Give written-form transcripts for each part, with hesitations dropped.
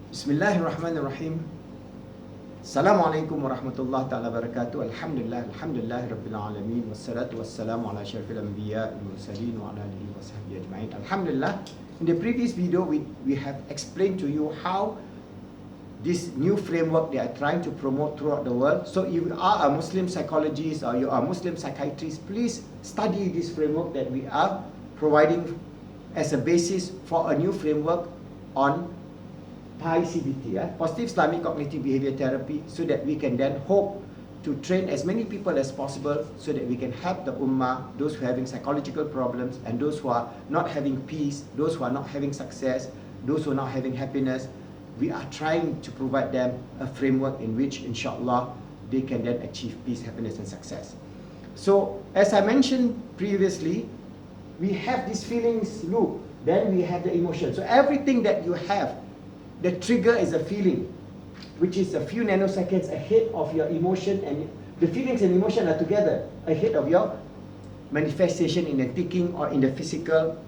Bismillahirrahmanirrahim. Assalamualaikum warahmatullahi taala wabarakatuh. Alhamdulillah rabbil alamin wassalatu wassalamu ala asyrafil anbiya wal mursalin wa ala alihi washabbihi ajma'in. Alhamdulillah, in the previous video we have explained to you how this new framework they are trying to promote throughout the world. So if you are a Muslim psychologist or you are a Muslim psychiatrist, please study this framework that we are providing as a basis for a new framework on PICBT, Positive Islamic Cognitive Behavior Therapy, so that we can then hope to train as many people as possible so that we can help the ummah, those who are having psychological problems and those who are not having peace, those who are not having success, those who are not having happiness. We are trying to provide them a framework in which, inshallah, they can then achieve peace, happiness and success. So, as I mentioned previously, we have this feelings loop, then we have the emotion. So everything that you have, the trigger is a feeling, which is a few nanoseconds ahead of your emotion, and the feelings and emotion are together ahead of your manifestation in the thinking or in the physical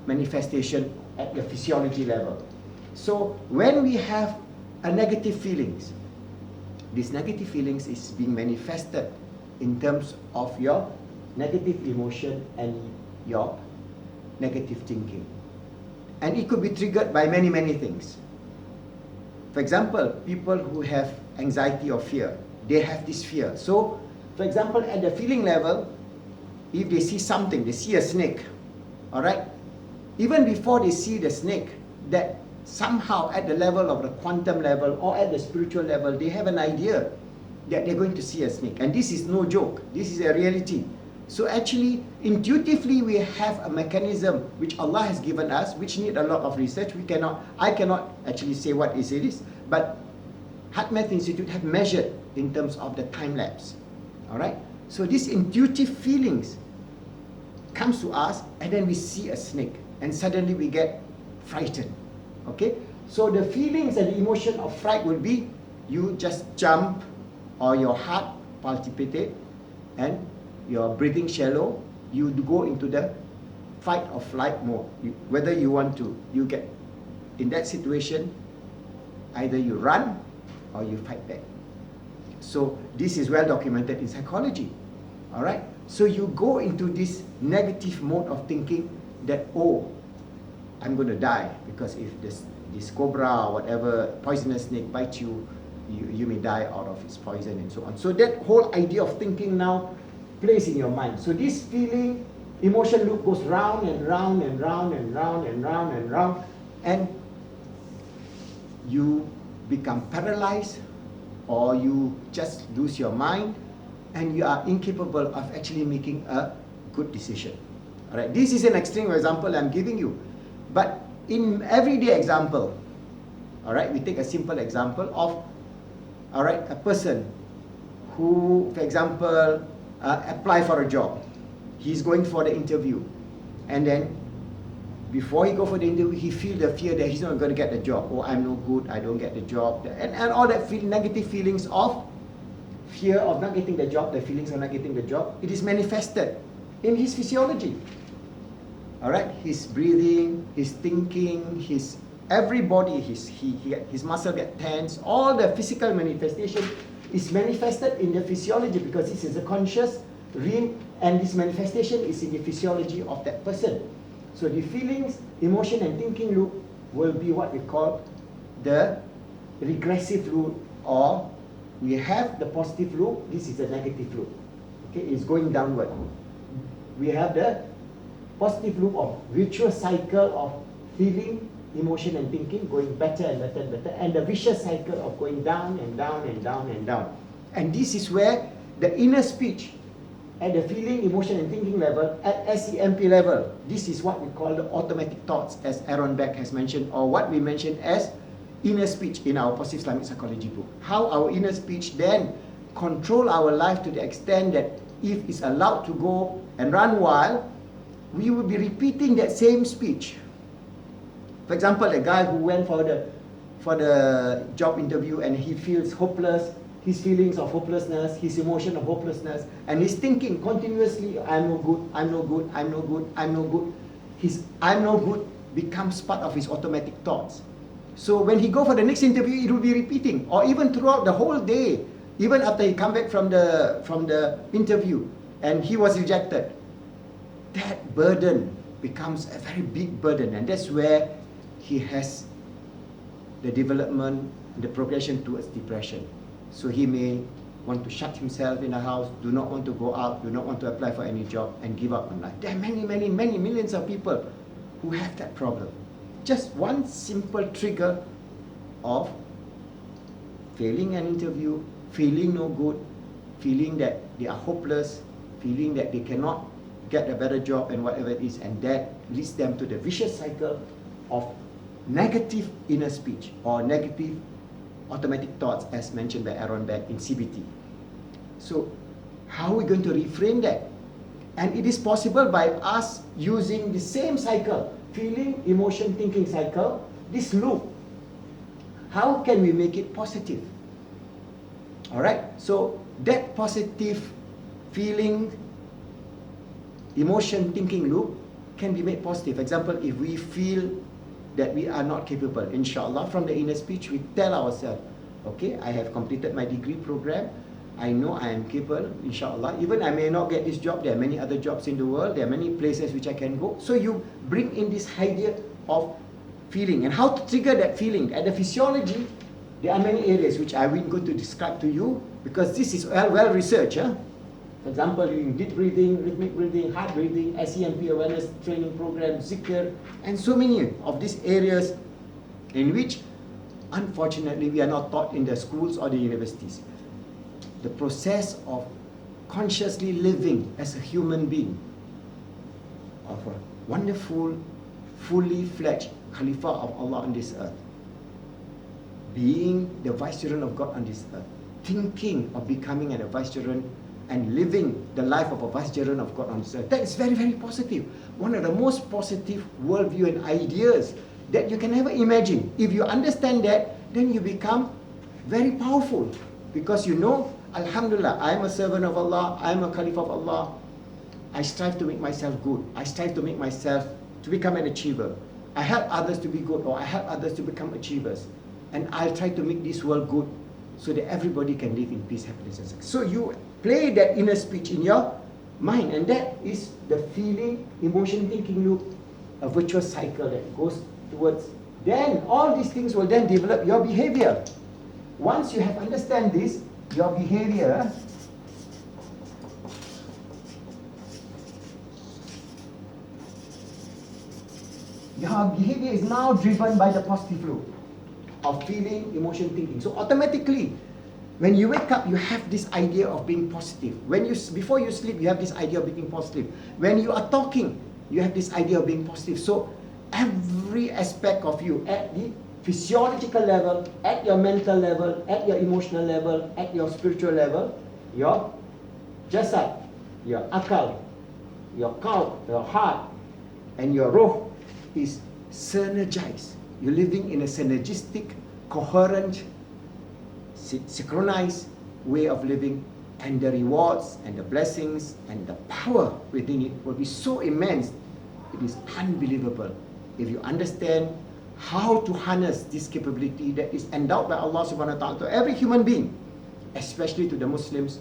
manifestation at the physiology level. So when we have a negative feelings, these negative feelings is being manifested in terms of your negative emotion and your negative thinking. And it could be triggered by many things. For example, people who have anxiety or fear, they have this fear. So, for example, at the feeling level, if they see something, they see a snake, all right? Even before they see the snake, that somehow at the level of the quantum level or at the spiritual level, they have an idea that they're going to see a snake. And this is no joke. This is a reality. So actually, intuitively, we have a mechanism which Allah has given us, which need a lot of research. I cannot actually say what it is, but HeartMath Institute have measured in terms of the time lapse. All right. So these intuitive feelings comes to us, and then we see a snake, and suddenly we get frightened. Okay. So the feelings and the emotion of fright will be you just jump, or your heart palpitate, and you're breathing shallow, you go into the fight or flight mode. Whether you want to, you get in that situation, either you run or you fight back. So this is well documented in psychology. All right. So you go into this negative mode of thinking that, oh, I'm going to die because if this cobra or whatever poisonous snake bites you, you may die out of its poison and so on. So that whole idea of thinking now plays in your mind. So this feeling, emotion loop goes round and round and round and round and round and round, and you become paralyzed, or you just lose your mind, and you are incapable of actually making a good decision. All right, this is an extreme example I'm giving you, but in everyday example, all right, we take a simple example of, all right, a person who, for example, apply for a job. He's going for the interview, and then before he go for the interview, he feel the fear that he's not going to get the job. Oh, I'm no good, I don't get the job, and all that negative feelings of fear of not getting the job, the feelings of not getting the job, it is manifested in his physiology. All right, his breathing, his thinking, his everybody, his muscle get tense. All the physical manifestation is manifested in the physiology, because this is a conscious real, and this manifestation is in the physiology of that person. So the feelings, emotion and thinking loop will be what we call the regressive loop, or we have the positive loop, this is the negative loop. Okay, it's going downward. We have the positive loop of virtuous cycle of feeling, emotion and thinking going better and better and better, and the vicious cycle of going down and down and down and down. And this is where the inner speech at the feeling, emotion and thinking level, at SEMP level, this is what we call the automatic thoughts, as Aaron Beck has mentioned, or what we mentioned as inner speech in our Positive Islamic Psychology book. How our inner speech then control our life to the extent that if it's allowed to go and run wild, we will be repeating that same speech. For example, a guy who went for the job interview and he feels hopeless, his feelings of hopelessness, his emotion of hopelessness, and he's thinking continuously, I'm no good, I'm no good, I'm no good, I'm no good. His I'm no good becomes part of his automatic thoughts. So when he go for the next interview, it will be repeating, or even throughout the whole day, even after he come back from the interview and he was rejected, that burden becomes a very big burden, and that's where he has the development, the progression towards depression. So he may want to shut himself in a house, do not want to go out, do not want to apply for any job, and give up on life. There are many millions of people who have that problem. Just one simple trigger of failing an interview, feeling no good, feeling that they are hopeless, feeling that they cannot get a better job and whatever it is, and that leads them to the vicious cycle of negative inner speech or negative automatic thoughts, as mentioned by Aaron Beck in CBT. So how are we going to reframe that? And it is possible by us using the same cycle, feeling, emotion, thinking cycle, this loop. How can we make it positive? Alright, so that positive feeling, emotion, thinking loop can be made positive. Example, if we feel that we are not capable, inshallah, from the inner speech, we tell ourselves, okay, I have completed my degree program, I know I am capable, inshallah. Even I may not get this job, there are many other jobs in the world, there are many places which I can go. So you bring in this idea of feeling, and how to trigger that feeling. At the physiology, there are many areas which I will go to describe to you, because this is well researched. For example, in deep breathing, rhythmic breathing, heart breathing, SEMP awareness training program, zikr, and so many of these areas in which, unfortunately, we are not taught in the schools or the universities. The process of consciously living as a human being, of a wonderful, fully fledged Khalifa of Allah on this earth, being the vicegerent of God on this earth, thinking of becoming a vicegerent and living the life of a vicegerent of God on this earth. That is very positive. One of the most positive worldview and ideas that you can ever imagine. If you understand that, then you become very powerful, because you know, Alhamdulillah, I am a servant of Allah, I am a Caliph of Allah. I strive to make myself good. I strive to make myself to become an achiever. I help others to be good, or I help others to become achievers. And I'll try to make this world good so that everybody can live in peace, happiness, and success. So you play that inner speech in your mind, and that is the feeling, emotion, thinking loop, a virtuous cycle that goes towards. Then all these things will then develop your behavior. Once you have understand this, your behavior is now driven by the positive loop of feeling, emotion, thinking. So automatically, when you wake up, you have this idea of being positive. Before you sleep, you have this idea of being positive. When you are talking, you have this idea of being positive. So every aspect of you, at the physiological level, at your mental level, at your emotional level, at your spiritual level, your jasad, your akal, your qalb, your heart, and your ruh is synergized. You're living in a synergistic, coherent, synchronized way of living, and the rewards and the blessings and the power within it will be so immense. It is unbelievable if you understand how to harness this capability that is endowed by Allah subhanahu wa ta'ala to every human being, especially to the Muslims.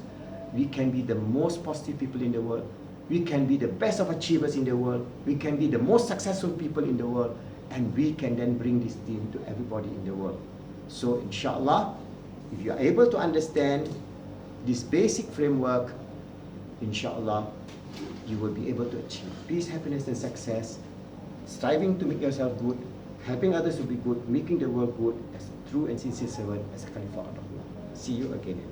We can be the most positive people in the world. We can be the best of achievers in the world. We can be the most successful people in the world, and we can then bring this thing to everybody in the world. So inshallah, if you are able to understand this basic framework, inshallah, you will be able to achieve peace, happiness, and success, striving to make yourself good, helping others to be good, making the world good as a true and sincere servant, as a Caliph of Allah. See you again.